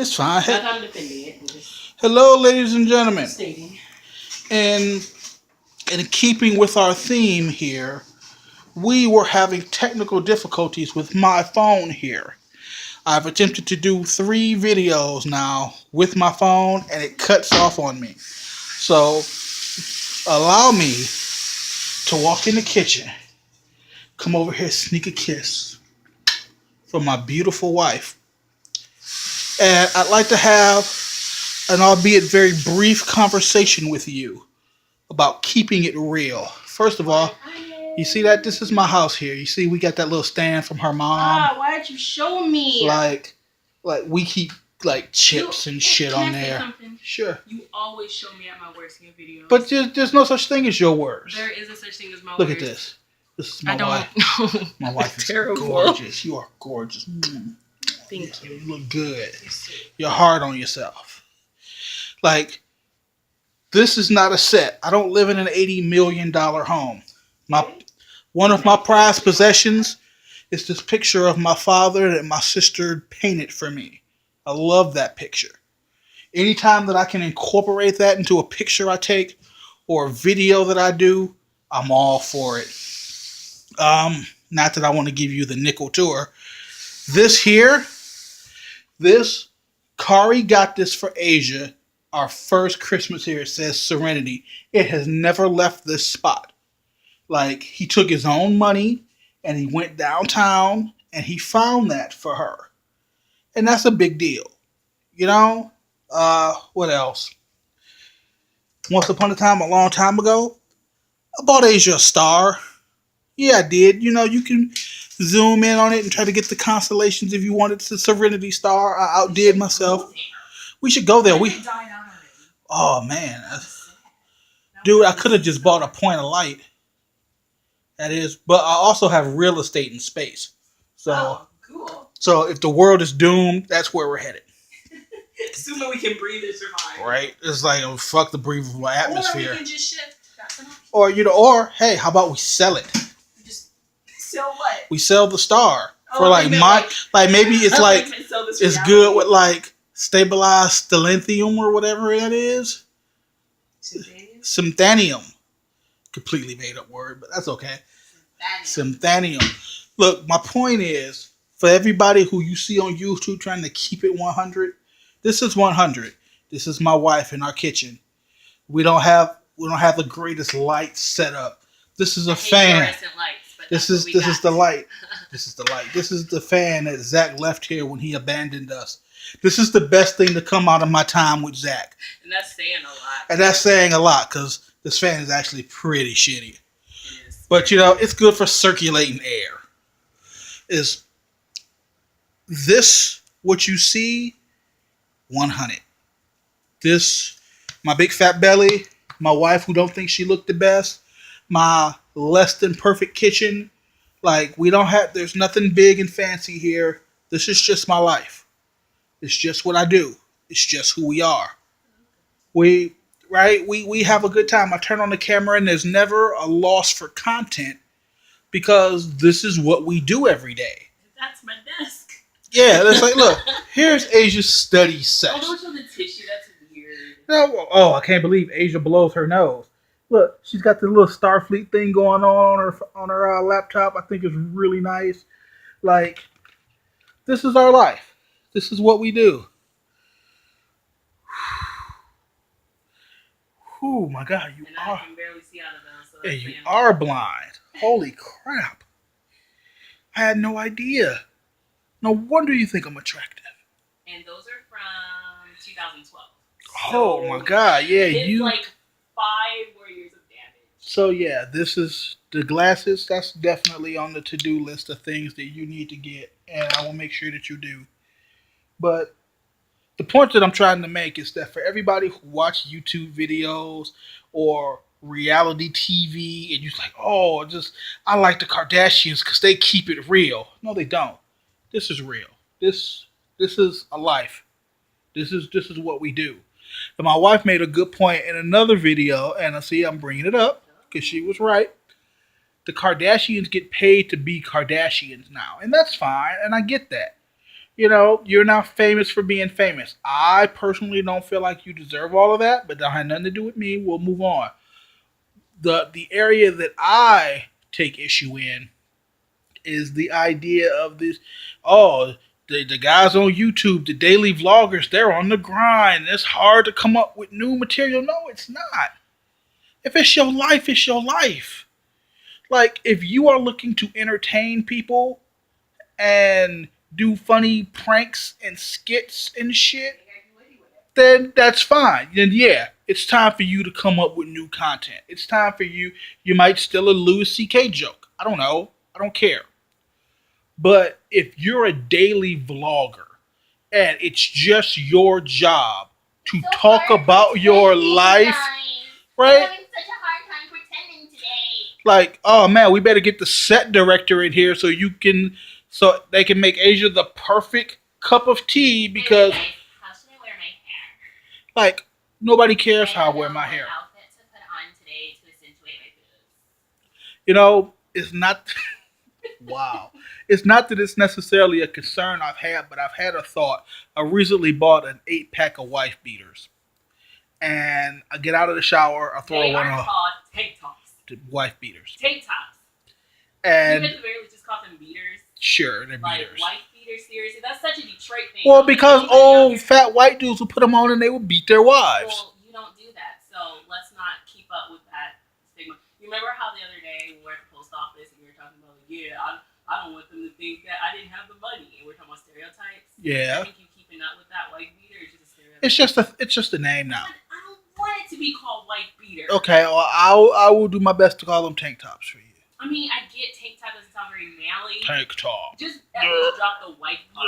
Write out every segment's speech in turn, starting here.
It's fine. Not I'm defending it. I'm just Hello, ladies and gentlemen. stating. And in keeping with our theme here, we were having technical difficulties with my phone here. I've attempted to do 3 videos now with my phone, and it cuts off on me. So, allow me to walk in the kitchen, come over here, sneak a kiss from my beautiful wife. And I'd like to have an albeit very brief conversation with you about keeping it real. First of all, you see that? This is my house here. You see we got that little stand from her mom. Why'd you show me? Like we keep like chips and shit on there. Something? Sure. You always show me at my worst in your videos. But there's no such thing as your worst. There is a such thing as my Look worst. at this. This is my I don't wife. know. My wife is Terrible. gorgeous. You are gorgeous. Thank you. You look good. You're hard on yourself. Like, this is not a set. I don't live in an $80 million home. One of my prized possessions is this picture of my father that my sister painted for me. I love that picture. Anytime that I can incorporate that into a picture I take or a video that I do, I'm all for it. Not that I want to give you the nickel tour. This here, Kari got this for Asia. Our first Christmas here. It says Serenity. It has never left this spot. Like, he took his own money and he went downtown and he found that for her. And that's a big deal. You know? What else? Once upon a time, a long time ago, I bought Asia a star. Yeah, I did. You know, you can zoom in on it and try to get the constellations if you wanted. It's a Serenity star. I outdid myself. We should go there. Oh, man. Dude, I could have just bought a point of light. That is. But I also have real estate in space. So, cool. So if the world is doomed, that's where we're headed. Assuming we can breathe and survive. Right? It's like, oh, fuck the breathable atmosphere. Or we can just shift. Or hey, how about we sell it? Just sell what? We sell the star for like maybe it's like it's good with like stabilized stellithium or whatever that is. Synthanium. Completely made up word, but that's okay. Synthanium. Look, my point is, for everybody who you see on YouTube trying to keep it 100, this is 100. This is my wife in our kitchen. We don't have the greatest light set up. This is a fan. This is the light. This is the light. This is the fan that Zach left here when he abandoned us. This is the best thing to come out of my time with Zach. And that's saying a lot. And that's saying a lot because this fan is actually pretty shitty. It is. But, you know, it's good for circulating air. Is this what you see? 100. This, my big fat belly, my wife who don't think she looked the best, my less than perfect kitchen. Like, there's nothing big and fancy here. This is just my life. It's just what I do. It's just who we are. We have a good time. I turn on the camera and there's never a loss for content because this is what we do every day. That's my desk. Yeah, it's like, look, here's Asia's study section. Oh, don't show the tissue. That's weird. Oh, I can't believe Asia blows her nose. Look, she's got the little Starfleet thing going on her laptop. I think it's really nice. Like, this is our life. This is what we do. Oh my God, you are. I can barely see out of them. So yeah, you are blind. Holy crap! I had no idea. No wonder you think I'm attractive. And those are from 2012. Oh my God, yeah, it's like 5 more years of damage. So yeah, this is the glasses. That's definitely on the to-do list of things that you need to get, and I will make sure that you do. But the point that I'm trying to make is that for everybody who watch YouTube videos or reality TV, and you're like, oh, I like the Kardashians because they keep it real. No, they don't. This is real. This is a life. This is what we do. And my wife made a good point in another video, and I see I'm bringing it up because she was right. The Kardashians get paid to be Kardashians now, and that's fine, and I get that. You know, you're not famous for being famous. I personally don't feel like you deserve all of that, but that had nothing to do with me. We'll move on. The area that I take issue in is the idea of this. Oh, the guys on YouTube, the daily vloggers, they're on the grind. It's hard to come up with new material. No, it's not. If it's your life, it's your life. Like, if you are looking to entertain people and do funny pranks and skits and shit, then that's fine. Then yeah, it's time for you to come up with new content. It's time for you. You might steal a Louis C.K. joke. I don't know. I don't care. But if you're a daily vlogger and it's just your job to so talk about your life, right? I'm having such a hard time pretending today. Like, oh man, we better get the set director in here so they can make Asia the perfect cup of tea because Hey, how should I wear my hair? like nobody cares how I don't wear know my what hair. outfit to put on today to accentuate my boobs. You know, it's not wow. It's not that it's necessarily a concern I've had, but I've had a thought. I recently bought an 8-pack of wife beaters. And I get out of the shower, I throw They one are on called tank tops. to wife beaters. Tank tops. And You could barely just call them beaters. sure, they're Like beaters. white beaters, seriously, that's such a Detroit thing. Well, Nobody- because nobody old younger- fat white dudes will put them on and they will beat their wives. Well, you don't do that, so let's not keep up with that stigma. You remember how the other day we were at the post office and we were talking about, like, yeah, I don't want them to think that I didn't have the money, and we're talking about stereotypes. Yeah. I think you keeping up with that white beater is just a stereotype. It's just a name now. I don't want it to be called white beater. Okay, well, I will do my best to call them tank tops for you. I mean, I get tank top doesn't sound very manly. Tank top. Just at least drop the white part.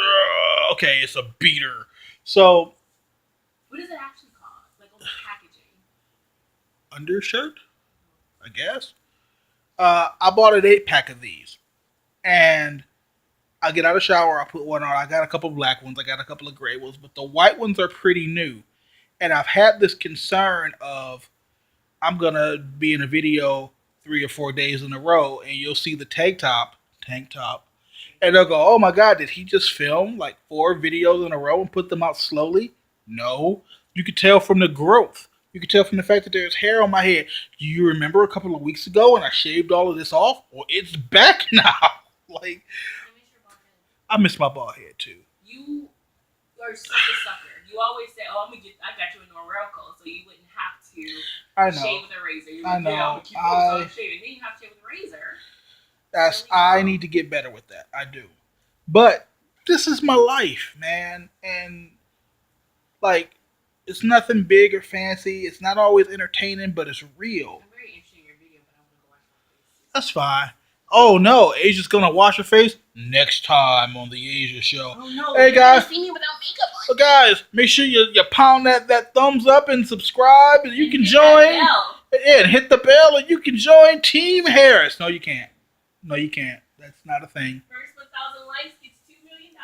Okay, it's a beater. So What is it actually called? Like on the packaging. undershirt, I guess. I bought an 8-pack of these, and I get out of the shower. I put one on. I got a couple of black ones. I got a couple of gray ones, but the white ones are pretty new. And I've had this concern of I'm gonna be in a video 3 or 4 days in a row, and you'll see the tank top, and they'll go, "Oh my God, did he just film like 4 videos in a row and put them out slowly?" No, you could tell from the growth. You could tell from the fact that there's hair on my head. Do you remember a couple of weeks ago when I shaved all of this off? Well, it's back now. Like, I miss your bald head. I miss my bald head too. You are such a sucker. You always say, "Oh, I got you a Norelco, so you wouldn't have to I shave know. with a razor." You're I like, "Yeah, I'm know. gonna keep those on shaving." Then you have to shave with a razor. I need to get better with that. I do. But this is my life, man, and like, it's nothing big or fancy. It's not always entertaining, but it's real. I'm very interested in your video, but I'm gonna go watch my face. That's fine. Oh no, Asia's gonna wash her face next time on the Asia show. Oh no! Hey, you're guys. gonna see me without makeup on. So guys, make sure you pound that thumbs up and subscribe, and you And can hit that join. bell. Yeah, and hit the bell, and you can join Team Harris. No, you can't. No, you can't. That's not a thing. First 1,000 likes gets $2 million.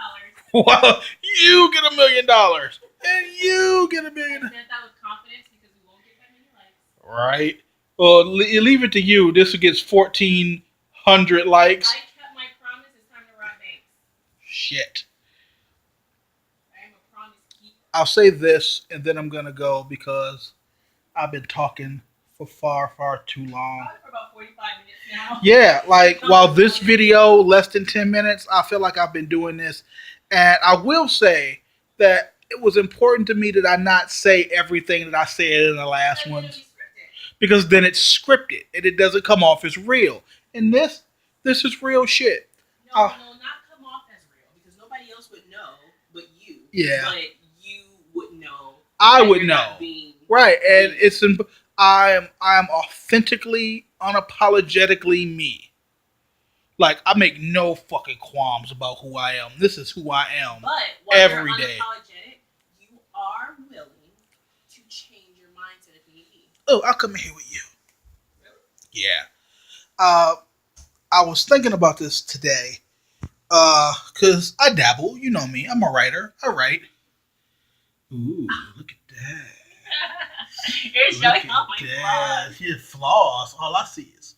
Well, you get $1 million, and you get $1 I million. said that with confidence because we won't get that many likes. Right. Well, leave it to you. This gets 1,400 likes. I kept my promise. It's time to rob banks. Shit. I am a promise keeper. I'll say this, and then I'm gonna go because I've been talking for far too long. Probably for about 45 minutes now. Yeah, like while this video less than 10 minutes, I feel like I've been doing this, and I will say that it was important to me that I not say everything that I said in the last That's ones, literally scripted. because then it's scripted and it doesn't come off as real. And this is real shit. No, Oh. no, not come off as real because nobody else would know but you. Yeah. But you would know. I that would you're know. not being- Right, and I am authentically, unapologetically me. Like, I make no fucking qualms about who I am. This is who I am. But while Every you're day. unapologetic, you are willing to change your mindset if need be. Oh, I'll come in here with you. Really? Yeah. I was thinking about this today. Cause I dabble. You know me. I'm a writer. I write. Ooh, look at that. You're Look showing at off my that. flaws. Your flaws. All I see is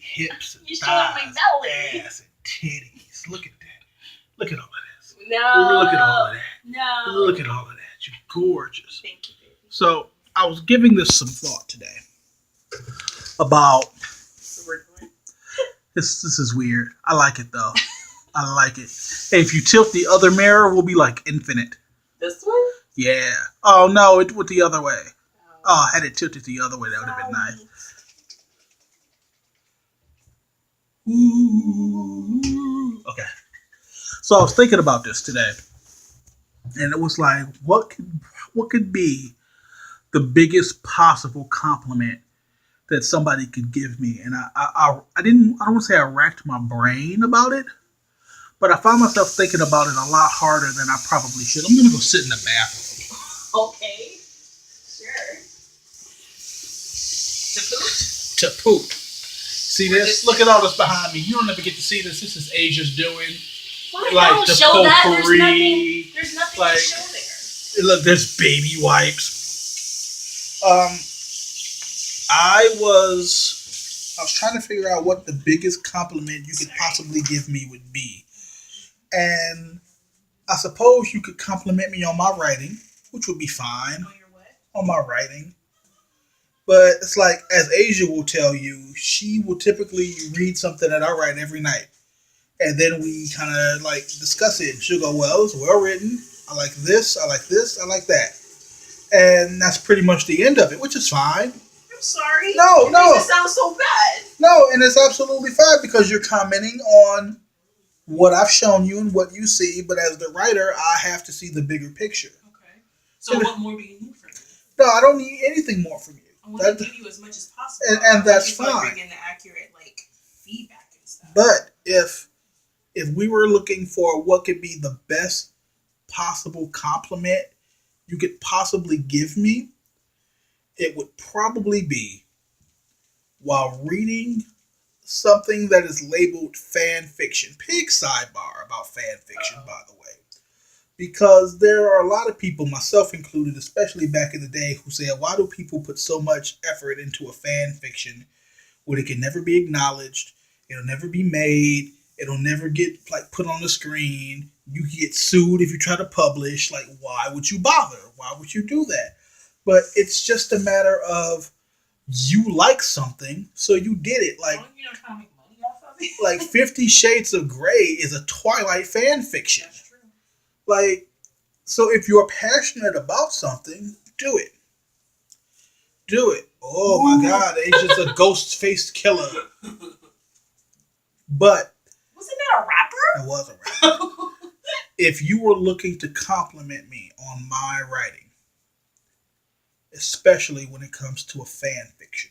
hips and You're showing my thighs, belly. ass and titties. Look at that. Look at all of this. We No. Look at all of that. No. Look at all of that. You're gorgeous. Thank you, baby. So I was giving this some thought today about this. This is weird. I like it though. I like it. Hey, if you tilt the other mirror, we'll be like infinite. This one? Yeah. Oh no, it went the other way. Oh, had it tilted the other way, that would have been nice. Ooh. Okay. So I was thinking about this today, and it was like, what could be the biggest possible compliment that somebody could give me? And I don't want to say I racked my brain about it, but I found myself thinking about it a lot harder than I probably should. I'm gonna go sit in the bathroom. Okay. Sure. To poop? To poop. See this? Look at all this behind me. You don't ever get to see this. This is Asia's doing. Why Like don't the show that? potpourri. There's nothing like- to show there. Look, there's baby wipes. I was trying to figure out what the biggest compliment you could possibly give me would be. And I suppose you could compliment me on my writing, which would be fine. On your what? On my writing. But it's like, as Asia will tell you, she will typically read something that I write every night. And then we kind of like discuss it. She'll go, well, it's well written. I like this. I like this. I like that. And that's pretty much the end of it, which is fine. I'm sorry. No, It no. makes it sound so bad. No, and it's absolutely fine because you're commenting on what I've shown you and what you see. But as the writer, I have to see the bigger picture. Okay. So what more do you need from me? No, I don't need anything more from you. I want to give you as much as possible. And that's I want you to fine. bring in the accurate feedback and stuff. But if we were looking for what could be the best possible compliment you could possibly give me, it would probably be while reading something that is labeled fan fiction. Big sidebar about fan fiction, by the way. Because there are a lot of people, myself included, especially back in the day, who say, why do people put so much effort into a fan fiction when it can never be acknowledged, it'll never be made, it'll never get put on the screen, you can get sued if you try to publish, why would you bother? Why would you do that? But it's just a matter of you like something, so you did it. You're trying to make money off of it? 50 Shades of Grey is a Twilight fan fiction. That's true. So if you're passionate about something, do it. Do it. Oh my God, Asia's a ghost-faced killer. But Wasn't that a rapper? I was a rapper. If you were looking to compliment me on my writing, especially when it comes to a fan fiction,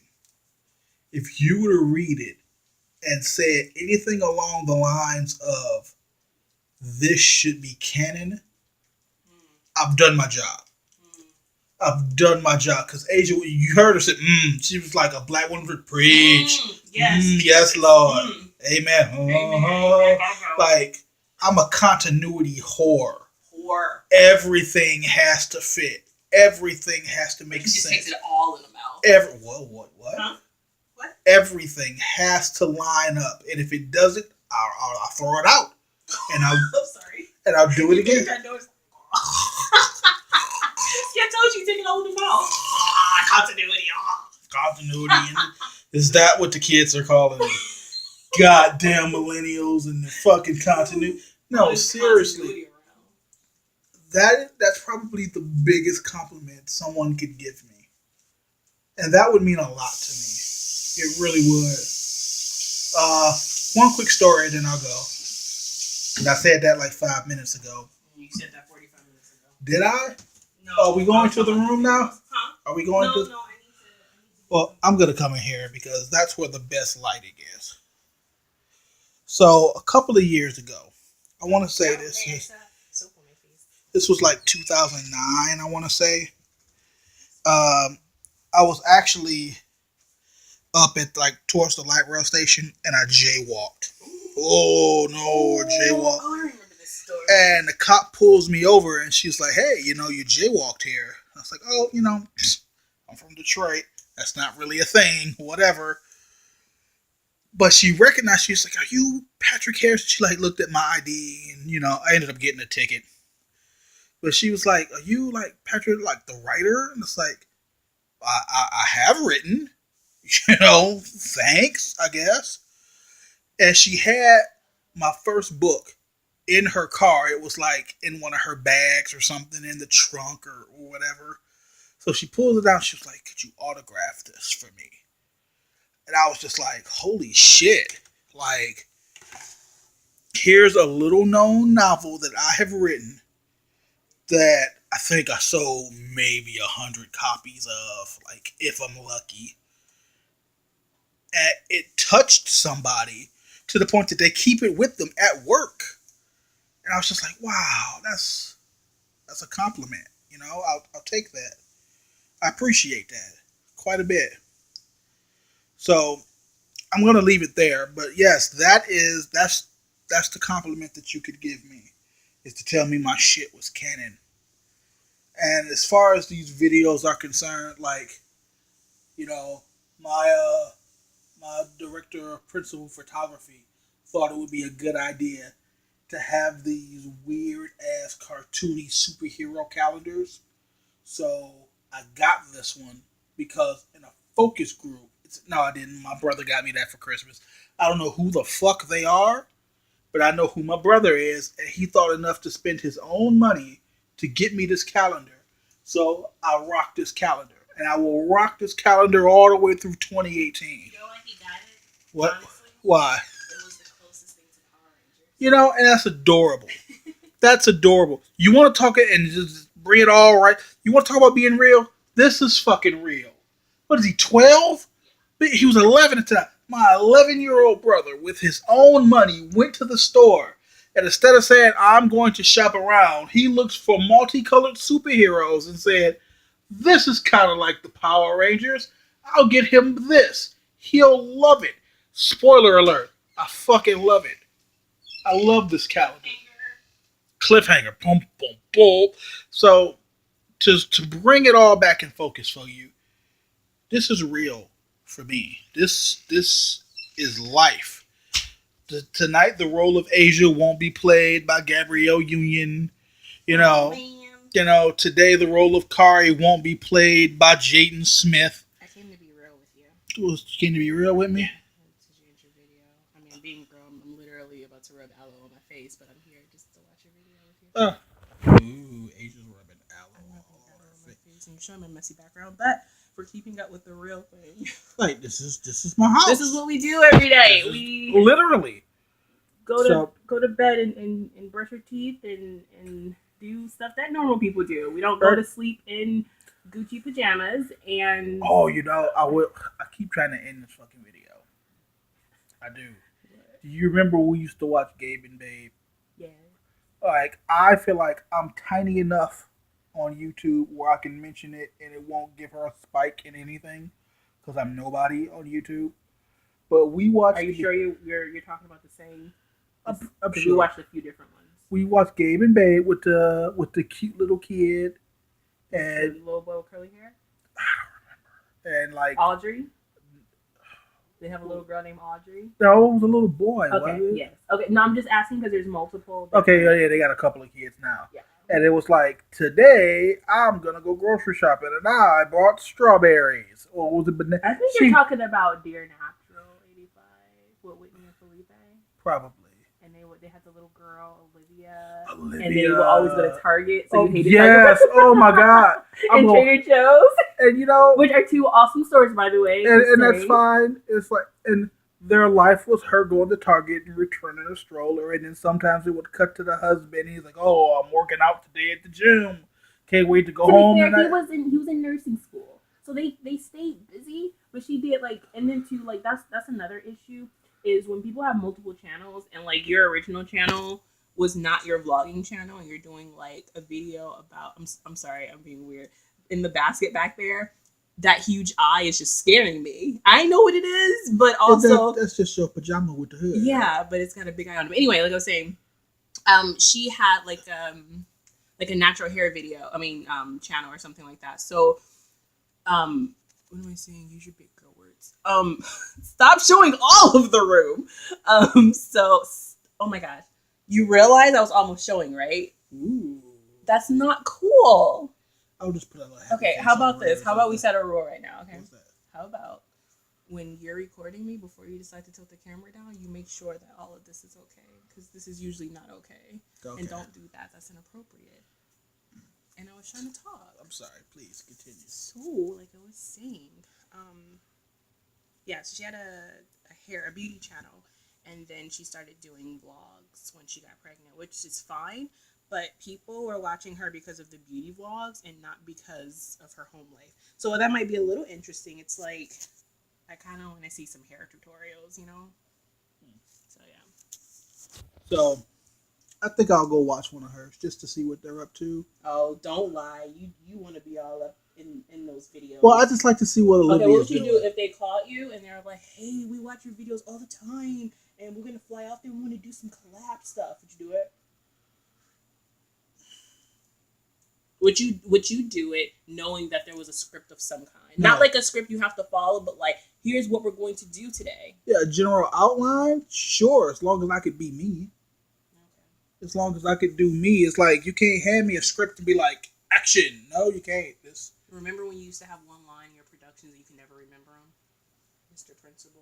if you were to read it and said anything along the lines of, this should be canon, I've done my job. I've done my job. Because Asia, you heard her say, she was like a black woman for preach. Yes. Yes, Lord. Amen. Amen. I'm a continuity whore. Whore. Everything has to fit. Everything has to make He just sense. takes it all in the mouth. What? Huh? What? Everything has to line up. And if it doesn't, I'll throw it out. And I'm sorry. I'll do it again. That noise. See, I told you, take it all in the mouth. Continuity. Continuity. Is that what the kids are calling it? Goddamn millennials and the fucking continuity. No, seriously. That's probably the biggest compliment someone could give me. And that would mean a lot to me. It really would. One quick story, then I'll go. And I said that 5 minutes ago. You said that 45 minutes ago. Did I? No. Are we going to the room now? Huh? Are we going to? No, I need to. Well, I'm going to come in here because that's where the best lighting is. So, a couple of years ago, I want to say this was 2009, I want to say. I was actually up at towards the light rail station and I jaywalked. Oh no, jaywalked. Oh, I remember this story. And the cop pulls me over and she's like, hey, you jaywalked here. I was like, oh, I'm from Detroit. That's not really a thing, whatever. But she recognized, she was like, "Are you Patrick Harris?" She like looked at my ID, and I ended up getting a ticket. But she was like, "Are you like Patrick, like the writer?" And it's like, I have written, thanks, I guess. And she had my first book in her car. It was like in one of her bags or something in the trunk or whatever. So she pulled it out. She was like, "Could you autograph this for me?" And I was just like, "Holy shit." Like, here's a little known novel that I have written that I think I sold maybe 100 copies of, like, if I'm lucky. And it touched somebody to the point that they keep it with them at work. And I was just like, wow, that's a compliment. I'll take that. I appreciate that quite a bit. So I'm gonna leave it there. But yes, that's the compliment that you could give me, is to tell me my shit was canon. And as far as these videos are concerned, like, my my director of principal photography thought it would be a good idea to have these weird ass cartoony superhero calendars. So I got this one because in a focus group, no, I didn't. My brother got me that for Christmas. I don't know who the fuck they are, but I know who my brother is, and he thought enough to spend his own money to get me this calendar. So I rock this calendar, and I will rock this calendar all the way through 2018. You know why he got it? What? Honestly, Why? it was the closest thing to Power Rangers. And that's adorable. That's adorable. You want to talk it and just bring it all right? You want to talk about being real? This is fucking real. What is he, 12? He was 11 at the time. My 11-year-old brother, with his own money, went to the store. And instead of saying, "I'm going to shop around," he looked for multicolored superheroes and said, "This is kind of like the Power Rangers. I'll get him this. He'll love it." Spoiler alert. I fucking love it. I love this calendar. Cliffhanger. Boom, boom, boom. So, to bring it all back in focus for you, this is real for me. This is life. Tonight, the role of Asia won't be played by Gabrielle Union. Today the role of Kari won't be played by Jaden Smith. I came to be real with you. You came to be real with me? To change your video. I mean, I'm being real. I'm literally about to rub aloe on my face, but I'm here just to watch your video with you. Ooh, Asia's rubbing aloe I'm rubbing on aloe her on my face. face and showing my messy background, but we're keeping up with the real thing. Like, this is my house. This is what we do every day. We literally go to bed and brush our teeth and do stuff that normal people do. We don't go to sleep in Gucci pajamas and. Oh, I keep trying to end this fucking video. I do. What? Do you remember we used to watch Gabe and Babe? Yeah. Like, I feel like I'm tiny enough on YouTube where I can mention it and it won't give her a spike in anything because I'm nobody on YouTube. But we watched. Are you sure you're talking about the same? I'm sure. We watched a few different ones. We watched Gabe and Babe with the cute little kid and the little boy with curly hair. I don't remember. And like Audrey. They have a little girl named Audrey. No, it was a little boy. Okay. Yes. Okay. No, I'm just asking because there's multiple. Okay. Yeah. They got a couple of kids now. Yeah. And it was like, today I'm gonna go grocery shopping, and I bought strawberries. Or was it banana? I think you're talking about Dear Natural '85 with Whitney and Felipe. Probably. And they had the little girl Olivia. Olivia. And they would always go to Target. So you hated yes. Target. Oh my God. And Trader Joe's. And which are two awesome stores, by the way. And that's fine. It's like, and their life was her going to Target and returning a stroller, and then sometimes it would cut to the husband. He's like, "Oh, I'm working out today at the gym. Can't wait to go home." Fair, he was in nursing school, so they stayed busy. But she did and then too that's another issue is when people have multiple channels and your original channel was not your vlogging channel and you're doing a video about I'm sorry, I'm being weird, in the basket back there. That huge eye is just scaring me. I know what it is, but also that's just your pajama with the hood. Yeah, but it's got a big eye on it. But anyway, like I was saying, she had a natural hair video. Channel or something like that. So, what am I saying? Use your big girl words. stop showing all of the room. Oh my gosh, you realize I was almost showing, right? Ooh. That's not cool. I'll just put a little. Okay, how about this? How about we set a rule right now? Okay, What's that? how about when you're recording me, before you decide to tilt the camera down, you make sure that all of this is okay, because this is usually not okay. Okay. And don't do that. That's inappropriate. And I was trying to talk. I'm sorry. Please continue. So, like I was saying, yeah, so she had a beauty channel, and then she started doing vlogs when she got pregnant, which is fine, but people were watching her because of the beauty vlogs and not because of her home life. So that might be a little interesting. It's like, I kind of want to see some hair tutorials, you know? So, yeah. So, I think I'll go watch one of hers just to see what they're up to. Oh, don't lie. You want to be all up in those videos. Well, I just like to see what Olivia's Okay, what would you doing. do if they caught you and they're like, hey, we watch your videos all the time and we're going to fly out there and we want to do some collab stuff? Would you do it? Would you do it knowing that there was a script of some kind? No. Not like a script you have to follow, but like, here's what we're going to do today. Yeah, a general outline? Sure, as long as I could be me. Okay. As long as I could do me. It's like, you can't hand me a script to be like, action. No, you can't. This. Remember when you used to have one line in your productions that you can never remember them? Mr. Principal.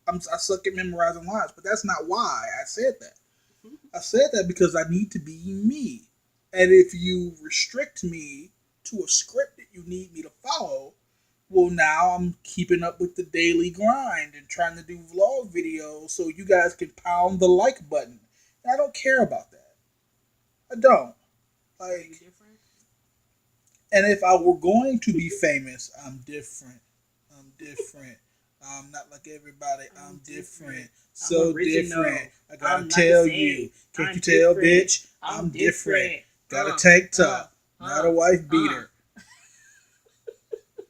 I suck at memorizing lines, but that's not why I said that. I said that because I need to be me. And if you restrict me to a script that you need me to follow, well, now I'm keeping up with the daily grind and trying to do vlog videos so you guys can pound the like button. And I don't care about that. I don't. Are you Like, different? and if I were going to be famous, I'm different. I'm different. I'm not like everybody. I'm different. So original. different. I I'm gotta not tell the same. you. Can't I'm you tell, different. bitch? I'm different. Got a tank top. Not a wife beater.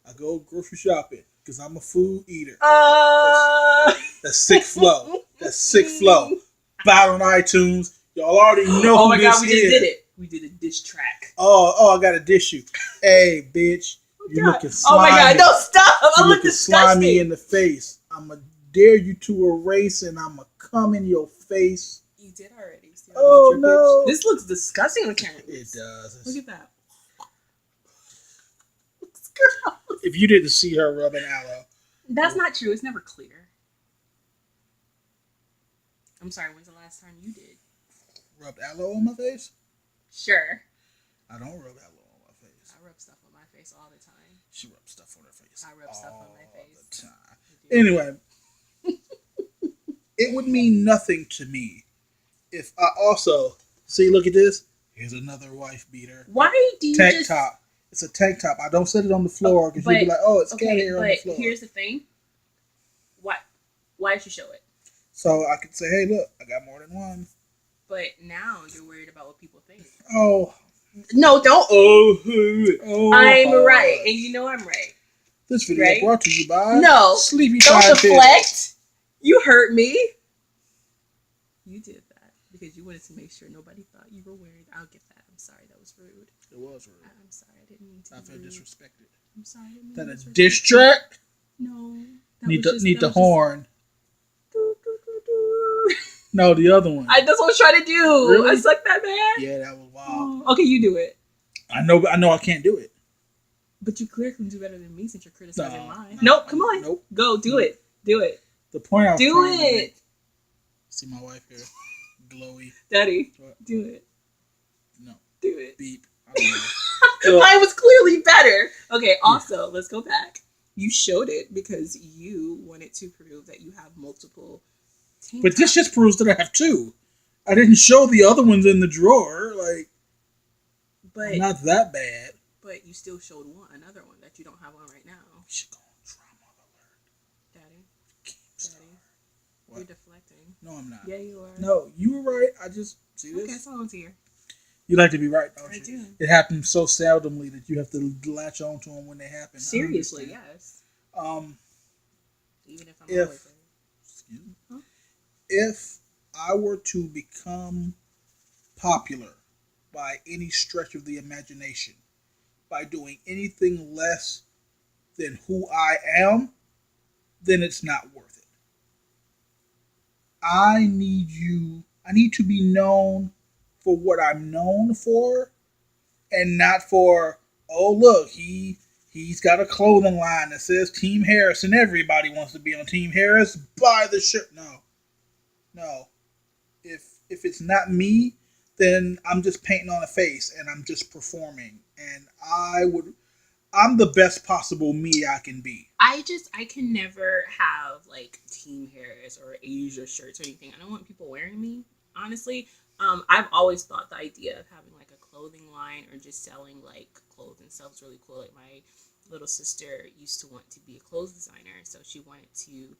I go grocery shopping because I'm a food eater. That's sick flow. That's sick flow. Buy it on iTunes. Y'all already know Oh who my this god, we just is. did it. We did a diss track. Oh, I gotta dish you. Hey, bitch. You looking slimy. Oh my god, no, stop! You I look looking disgusting. slimy in the face. I'ma dare you to erase and I'ma come in your face. You did already. See, Oh, your no. bitch. This looks disgusting on camera. It does. Look at that. If you didn't see her rubbing aloe. That's not true. It's never clear. I'm sorry. When's the last time you did? Rubbed aloe on my face? Sure. I don't rub aloe on my face. I rub stuff on my face all the time. She rubs stuff on her face. I rub stuff on my all face. the time. Anyway, it would mean nothing to me if I also see. Look at this. Here's another wife beater. Why do you Tank just top. It's a tank top. I don't set it on the floor because you'd be like, "Oh, it's cat okay? hair on the But floor." here's the thing. Why did you show it? So I could say, "Hey, look, I got more than one." But now you're worried about what people think. Oh, No, don't. oh, I'm right, and you know I'm right. This video Right? brought to you by No, Sleepy Don't Time Pills. deflect. You hurt me. You did that because you wanted to make sure nobody thought you were worried. I'll get that. I'm sorry. That was rude. It was rude. I'm sorry. I didn't mean to. I be feel rude. disrespected. I'm sorry. I didn't mean That to a disrespect diss you. track? No. Need was the just- horn. Do, do, do, do. No, the other one. That's what I was trying to do. Really? I suck that bad. Yeah, that was wild. Oh, okay, you do it. I know I can't do it. But you clearly can do better than me since you're criticizing No, mine. no, Nope, come on. nope. Go, do it. Do it. The point I was Do trying to it. make- See my wife here, glowy. Daddy, What? do it. No, Do it. beep. I don't know. Mine was clearly better. Okay, also, let's go back. You showed it because you wanted to prove that you have multiple tank But this tops. just proves that I have two. I didn't show the other ones in the drawer. Like, But I'm not that bad. but you still showed another one that you don't have on right now. We should go on drama alert. Daddy, Keep you're deflecting. No, I'm not. Yeah, you are. No, you were right. I just see this. Okay, so I'm here. You like to be right, don't I you? do. It happens so seldomly that you have to latch on to them when they happen. I Seriously, understand. yes. Even if I'm If- always right. Excuse me. Huh? If I were to become popular by any stretch of the imagination, by doing anything less than who I am, then it's not worth it. I need to be known for what I'm known for and not for, oh look, he's got a clothing line that says Team Harris and everybody wants to be on Team Harris. Buy the shirt. No. No. If it's not me, then I'm just painting on a face and I'm just performing. And I'm the best possible me I can be. I can never have like Team Harris or Asia shirts or anything. I don't want people wearing me, honestly. I've always thought the idea of having like a clothing line or just selling like clothes and stuff is really cool. Like my little sister used to want to be a clothes designer, so she wanted to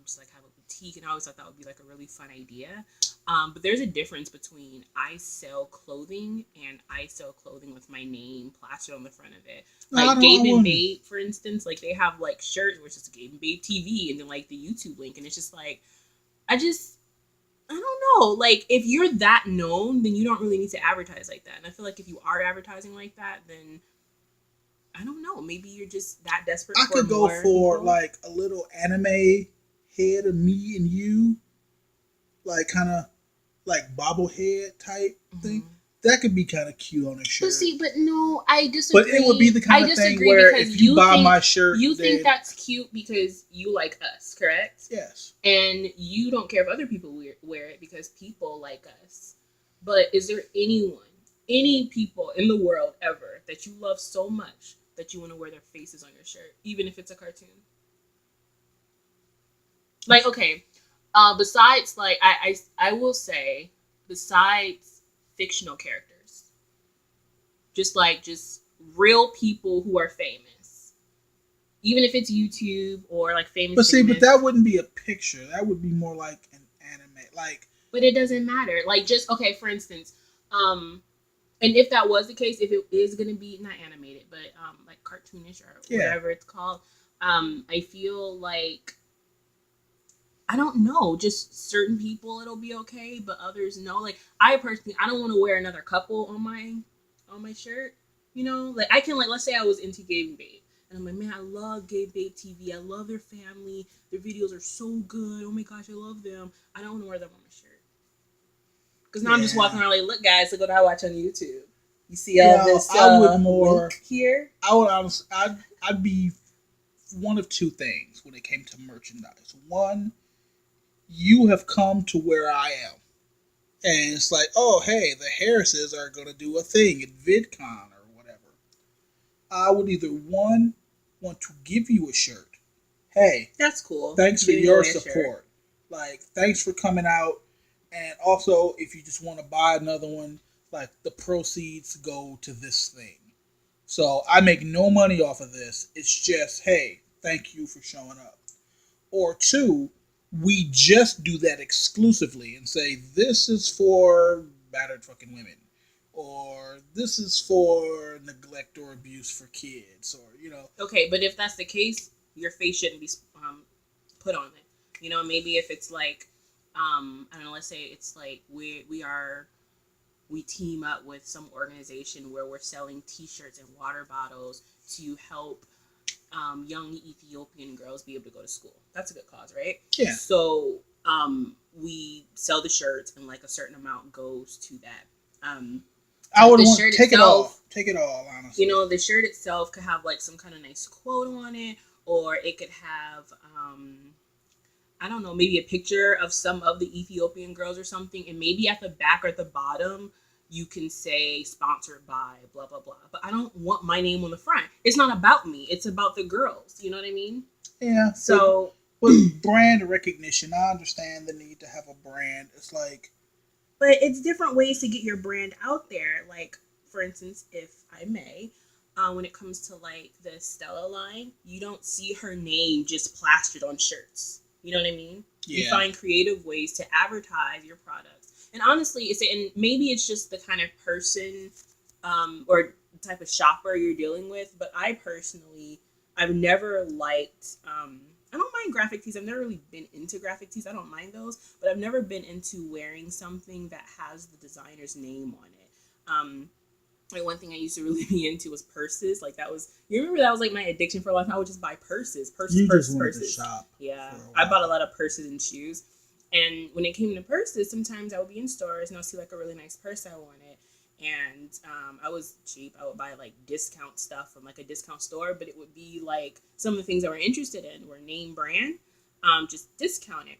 just like have a boutique, and I always thought that would be like a really fun idea. But there's a difference between I sell clothing and I sell clothing with my name plastered on the front of it. Like Gabe and Babe, for instance, like they have like shirts which is Gabe and Babe TV and then like the YouTube link, and it's just like I don't know. Like if you're that known, then you don't really need to advertise like that. And I feel like if you are advertising like that, then I don't know. Maybe you're just that desperate. I could go for like a little anime head of me and you, like kind of like bobblehead type thing. That could be kind of cute on a shirt. But no, I disagree. But it would be the kind of thing where if you buy my shirt, you think that's cute because you like us, correct? Yes. And you don't care if other people wear it because people like us. But is there any people in the world ever that you love so much that you want to wear their faces on your shirt, even if it's a cartoon? Like, okay, besides, like, I will say, besides fictional characters, just real people who are famous, even if it's YouTube or like famous. But see, but that wouldn't be a picture. That would be more like an anime, like. But it doesn't matter. Like, just okay. For instance, and if that was the case, if it is gonna be not animated, but like cartoonish or whatever it's called, I feel like. I don't know, just certain people it'll be okay, but others no. Like I personally, I don't want to wear another couple on my shirt. You know, like I can, like, let's say I was into Gabe and Babe, and I'm like, man, I love Gabe Babe TV. I love their family. Their videos are so good. Oh my gosh, I love them. I don't want to wear them on my shirt because now I'm just walking around like, look, guys, look what I watch on YouTube. You see all this? I would more here. I would honestly, I'd be one of two things when it came to merchandise. One, you have come to where I am. And it's like, oh, hey, the Harrises are going to do a thing at VidCon or whatever. I would either, one, want to give you a shirt. Hey. That's cool. Thanks for your support. Like, thanks for coming out. And also, if you just want to buy another one, like, the proceeds go to this thing. So, I make no money off of this. It's just, hey, thank you for showing up. Or two, we just do that exclusively and say, this is for battered fucking women. Or this is for neglect or abuse for kids. Or, you know. Okay, but if that's the case, your face shouldn't be put on it. You know, maybe if it's like, I don't know, let's say it's like we team up with some organization where we're selling t-shirts and water bottles to help young Ethiopian girls be able to go to school. That's a good cause, right? Yeah. So we sell the shirts and like a certain amount goes to that. I would want to take it all. Take it all, honestly. You know, the shirt itself could have like some kind of nice quote on it, or it could have I don't know, maybe a picture of some of the Ethiopian girls or something, and maybe at the back or at the bottom you can say sponsored by blah blah blah. But I don't want my name on the front. It's not about me. It's about the girls. You know what I mean? Yeah. So but brand recognition, I understand the need to have a brand. It's like, but it's different ways to get your brand out there. Like, for instance, if I may, when it comes to like the Stella line, you don't see her name just plastered on shirts. You know what I mean? Yeah. You find creative ways to advertise your products. And honestly, and maybe it's just the kind of person or type of shopper you're dealing with. But I personally, I've never liked, I don't mind graphic tees. I've never really been into graphic tees. I don't mind those. But I've never been into wearing something that has the designer's name on it. Like one thing I used to really be into was purses. Like that was, you remember that was like my addiction for a long time. I would just buy purses. You Purses. just wanted to shop. Yeah, for a while. I bought a lot of purses and shoes. And when it came to purses, sometimes I would be in stores and I'll see like a really nice purse I wanted. And I was cheap. I would buy like discount stuff from like a discount store, but it would be like some of the things I were interested in were name brand, just discounted.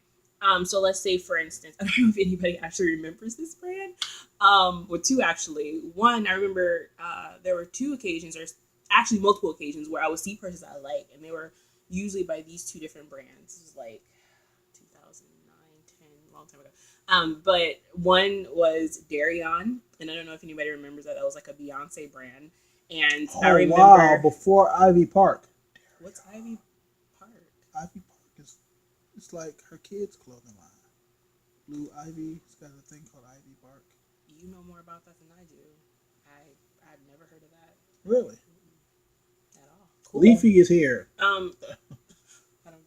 So let's say, for instance, I don't know if anybody actually remembers this brand. Well, two actually. One, I remember there were two occasions, or actually multiple occasions, where I would see purses I like, and they were usually by these two different brands. This was like 2009, 10, long time ago. But one was Darion, and I don't know if anybody remembers that. That was like a Beyonce brand. And I remember. Wow, before Ivy Park. What's Ivy Park? Ivy Park is, it's like her kids' clothing line. Blue Ivy's got a thing called Ivy Park. You know more about that than I do. I've never heard of that Really? at all. Cool. Leafy is here. I don't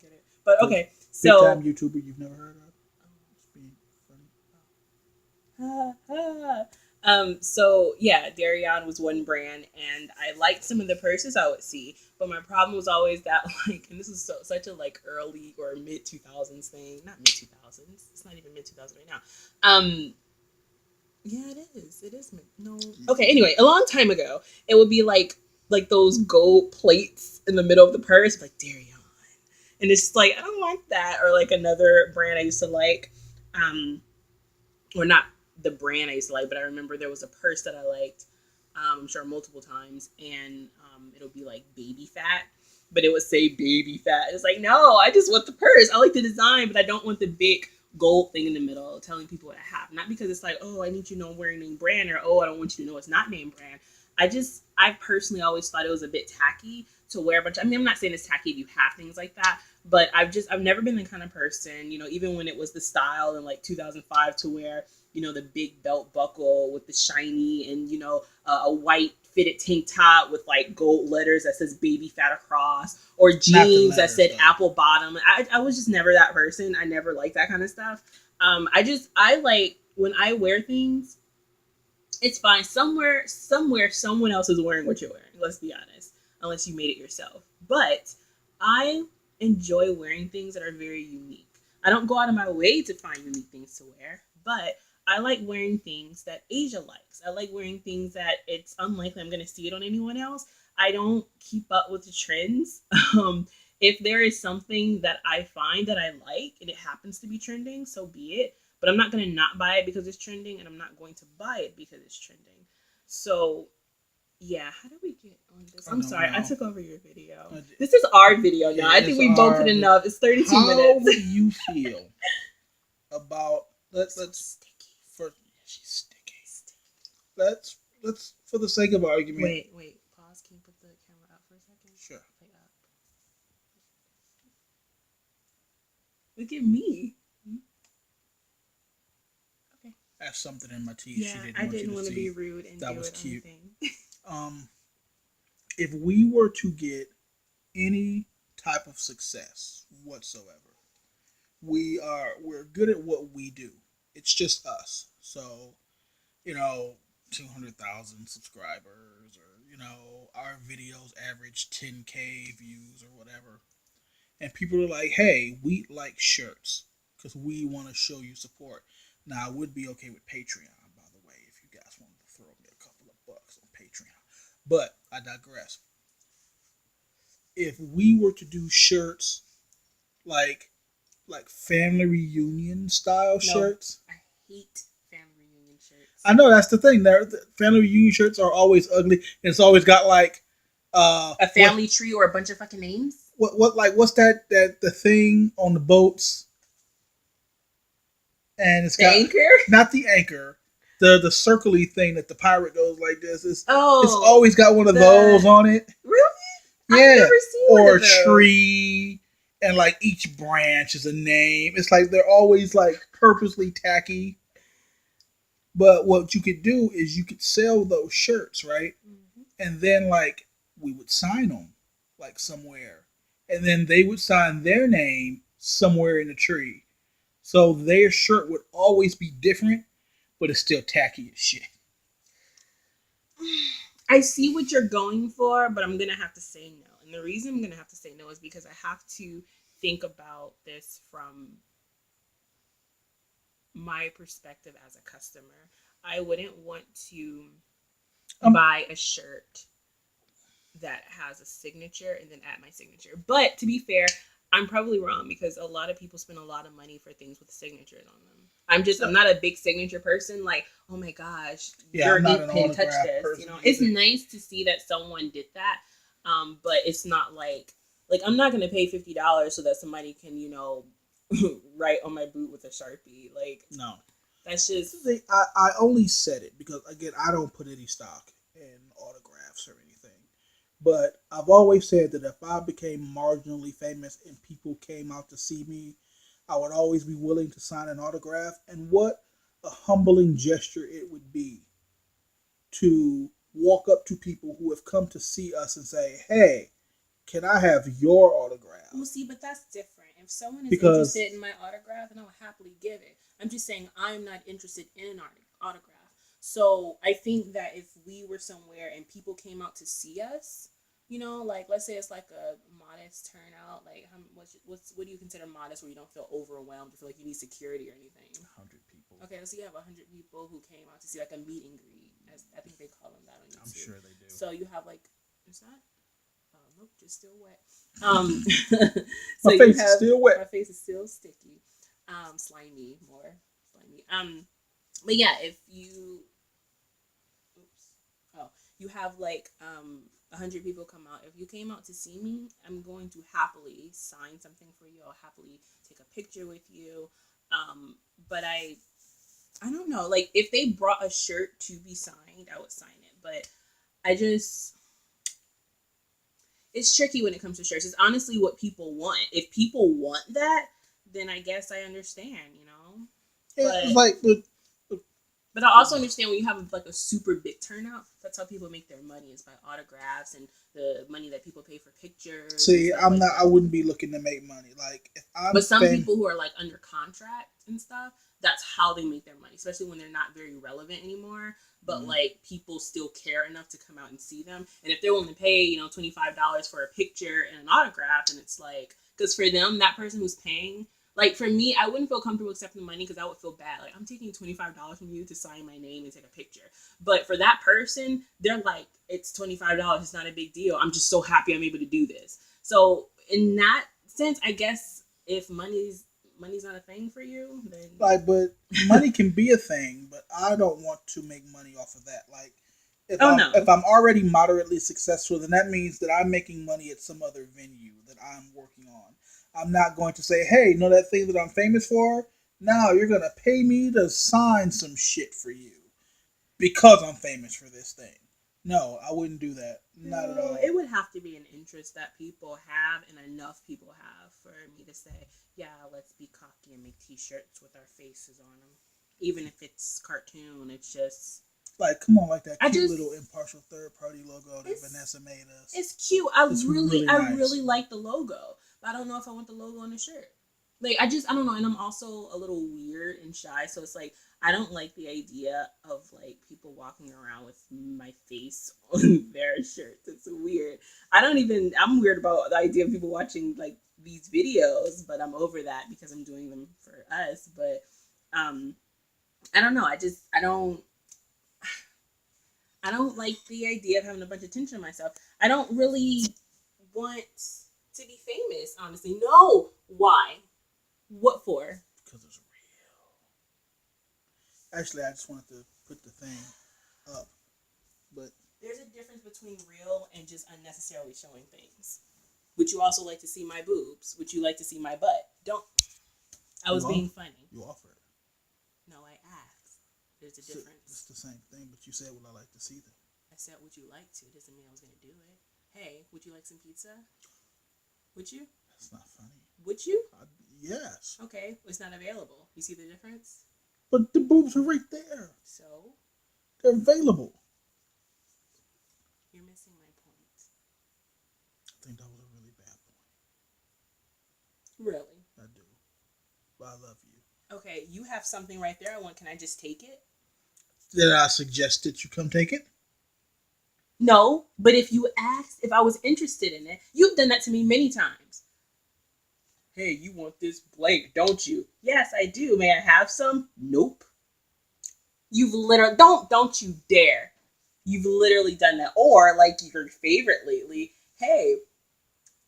get it. But okay, so Big time YouTuber you've never heard of. It's being funny. So yeah, Darion was one brand, and I liked some of the purses I would see, but my problem was always that, like, and this is such a like early or mid 2000s thing, not mid 2000s. It's not even mid 2000s right now. Yeah, it is. It is. No. Okay. Anyway, a long time ago, it would be like those gold plates in the middle of the purse, like Darion, and it's just like I don't want that. Or like another brand I used to like, or not the brand I used to like, but I remember there was a purse that I liked. I'm sure multiple times, and it'll be like baby fat, but it would say baby fat. It's like, no, I just want the purse. I like the design, but I don't want the big gold thing in the middle telling people what I have. Not because it's like, oh, I need you to know I'm wearing name brand, or oh, I don't want you to know it's not name brand. I personally always thought it was a bit tacky to wear a bunch. I mean, I'm not saying it's tacky if you have things like that, but I've never been the kind of person, even when it was the style in like 2005 to wear, the big belt buckle with the shiny and, a white fitted tank top with like gold letters that says baby fat across, or jeans that said apple bottom. I was just never that person. I never liked that kind of stuff. I like when I wear things, it's fine. Somewhere, someone else is wearing what you're wearing. Let's be honest, unless you made it yourself. But I enjoy wearing things that are very unique. I don't go out of my way to find unique things to wear, but I like wearing things that Asia likes. I like wearing things that it's unlikely I'm going to see it on anyone else. I don't keep up with the trends. If there is something that I find that I like and it happens to be trending, so be it. But I'm not going to not buy it because it's trending, and I'm not going to buy it because it's trending. So, yeah, how did we get on this? I'm sorry, I took over your video. This is our video now. I think we both did enough. It's 32 minutes. How do you feel about she's sticky. Let's for the sake of argument. Wait. Pause. Can you put the camera up for a second? Sure. Play up. Look at me. Okay. That's something in my teeth. Yeah, I didn't want to be rude and that do was it cute. on the thing. If we were to get any type of success whatsoever, we're good at what we do. It's just us. So, 200,000 subscribers, or our videos average 10K views or whatever. And people are like, hey, we like shirts because we want to show you support. Now, I would be okay with Patreon, by the way, if you guys wanted to throw me a couple of bucks on Patreon. But I digress. If we were to do shirts like family reunion style shirts. I hate family reunion shirts. I know, that's the thing. The family reunion shirts are always ugly. And it's always got like a family tree or a bunch of fucking names. What's that the thing on the boats? And it's got anchor? Not the anchor. The circle-y thing that the pirate goes like this. It's Oh, always got one of those on it. really? Yeah. I've never seen one Or of a those. tree, and like each branch is a name. It's like they're always like purposely tacky. But what you could do is you could sell those shirts, right? Mm-hmm. And then like we would sign them like somewhere, and then they would sign their name somewhere in the tree. So their shirt would always be different, but it's still tacky as shit. I see what you're going for, but I'm gonna have to say no. And the reason I'm gonna have to say no is because I have to think about this from my perspective as a customer. I wouldn't want to buy a shirt that has a signature and then add my signature. But to be fair, I'm probably wrong because a lot of people spend a lot of money for things with signatures on them. I'm not a big signature person. Like, oh my gosh, your ink pen touched this. You know, it's nice to see that someone did that. But it's not like I'm not gonna pay $50 so that somebody can, you know, write on my boot with a Sharpie. Like, No. That's just. I only said it because, again, I don't put any stock in autographs or anything. But I've always said that if I became marginally famous and people came out to see me, I would always be willing to sign an autograph. And what a humbling gesture it would be to walk up to people who have come to see us and say, hey, can I have your autograph? Well, see, but that's different. If someone is interested in my autograph, then I'll happily give it. I'm just saying I'm not interested in an autograph. So I think that if we were somewhere and people came out to see us, you know, like let's say it's like a modest turnout, like what do you consider modest where you don't feel overwhelmed, feel like you need security or anything? 100 people. Okay, so you have 100 people who came out to see like a meet and greet, as I think they call them that on YouTube. I'm sure they do. So you have like, is that? Nope, just still wet. So my face is still wet. My face is still sticky. Slimy, more slimy. But yeah, if you, you have like 100 people come out. If you came out to see me, I'm going to happily sign something for you. I'll happily take a picture with you. But I don't know. Like if they brought a shirt to be signed, I would sign it. But it's tricky when it comes to shirts. It's honestly what people want. If people want that, then I guess I understand, you know. But I also understand when you have like a super big turnout. That's how people make their money, is by autographs and the money that people pay for pictures. See, I'm not. I wouldn't be looking to make money. Like if I'm. But some people who are like under contract and stuff, that's how they make their money, especially when they're not very relevant anymore. But like people still care enough to come out and see them, and if they're willing to pay, you know, $25 for a picture and an autograph, and it's like, because for them, that person who's paying, like for me, I wouldn't feel comfortable accepting the money because I would feel bad. Like I'm taking $25 from you to sign my name and take a picture, but for that person, they're like, it's $25. It's not a big deal. I'm just so happy I'm able to do this. So in that sense, I guess if money's not a thing for you, then but money can be a thing, but I don't want to make money off of that. Like if I'm already moderately successful, then that means that I'm making money at some other venue that I'm working on. I'm not going to say, hey, you know that thing that I'm famous for? Now you're gonna pay me to sign some shit for you because I'm famous for this thing. No, I wouldn't do that. Not at all. It would have to be an interest that people have and enough people have for me to say, yeah, let's be cocky and make t-shirts with our faces on them. Even if it's cartoon, it's just... Like, come on, like that cute little impartial third-party logo that Vanessa made us. It's cute. I really like the logo. But I don't know if I want the logo on the shirt. Like, I don't know. And I'm also a little weird and shy. So it's like, I don't like the idea of like people walking around with my face on their shirts. It's weird. I'm weird about the idea of people watching like these videos, but I'm over that because I'm doing them for us. But I don't know. I don't like the idea of having a bunch of attention on myself. I don't really want to be famous, honestly. No. Why? What for? Because it's real. Actually, I just wanted to put the thing up, but there's a difference between real and just unnecessarily showing things. Would you also like to see my boobs? Would you like to see my butt? Don't. I was being funny. You offered. No, I asked. There's a difference. It's the same thing, but you said, would I like to see them? I said, would you like to? Doesn't mean I was going to do it. Hey, would you like some pizza? Would you? That's not funny. Would you? Yes. Okay, it's not available. You see the difference? But the boobs are right there. So? They're available. You're missing my point. I think that was a really bad point. Really? I do. But I love you. Okay, you have something right there. Can I just take it? Did I suggest that you come take it? No, but if you asked if I was interested in it, you've done that to me many times. Hey, you want this blank, don't you? Yes, I do. May I have some? Nope. You've literally don't you dare. You've literally done that. Or like your favorite lately, hey,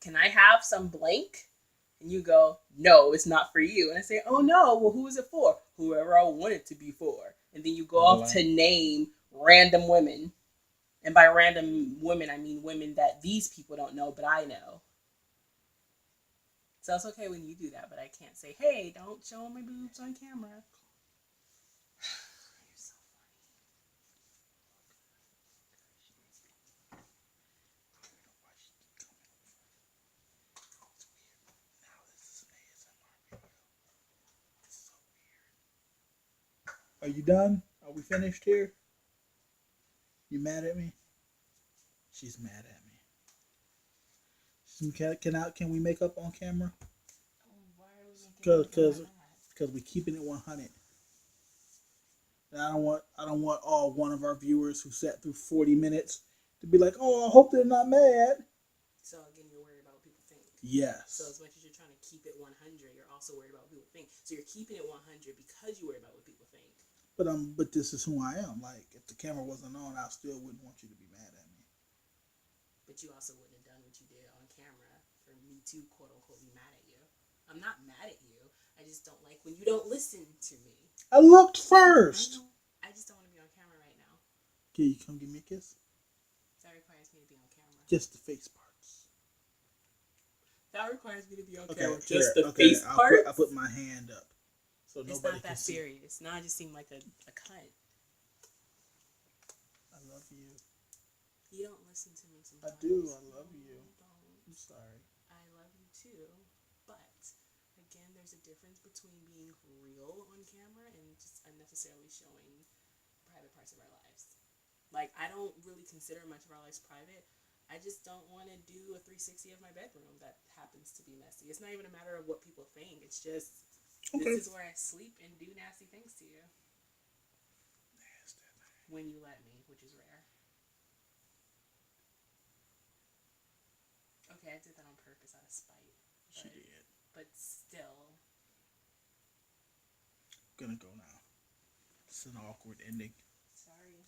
can I have some blank? And you go, no, it's not for you. And I say, oh no, well, who is it for? Whoever I want it to be for. And then you go off to name random women. And by random women, I mean women that these people don't know, but I know. So it's okay when you do that, but I can't say, hey, don't show my boobs on camera. You're so Are you done? Are we finished here? You mad at me? She's mad at me. Can we make up on camera? Because we keeping it 100. And I don't want all one of our viewers who sat through 40 minutes to be like, oh, I hope they're not mad. So again, you're worried about what people think. Yes. So as much as you're trying to keep it 100, you're also worried about what people think. So you're keeping it 100 because you worry about what people think. But this is who I am. Like, if the camera wasn't on, I still wouldn't want you to be mad at me. But you also wouldn't have done what you did on camera for me to quote unquote be mad at you. I'm not mad at you. I just don't like when you don't listen to me. I looked first. I just don't want to be on camera right now. Can you come give me a kiss? That requires me to be on camera. Just the face parts. That requires me to be on Okay, camera. here, Just the okay, face parts. I put my hand up. So It's nobody not that can see. serious. Now I just seem like a cunt. I love you. You don't listen to me sometimes. I do. I love you. I'm sorry. I love you too. But again, there's a difference between being real on camera and just unnecessarily showing private parts of our lives. Like, I don't really consider much of our lives private. I just don't want to do a 360 of my bedroom that happens to be messy. It's not even a matter of what people think. It's just, this is where I sleep and do nasty things to you. When you let me, which is rare. Okay, I did that on purpose out of spite. She did. But still. I'm gonna go now. It's an awkward ending. Sorry.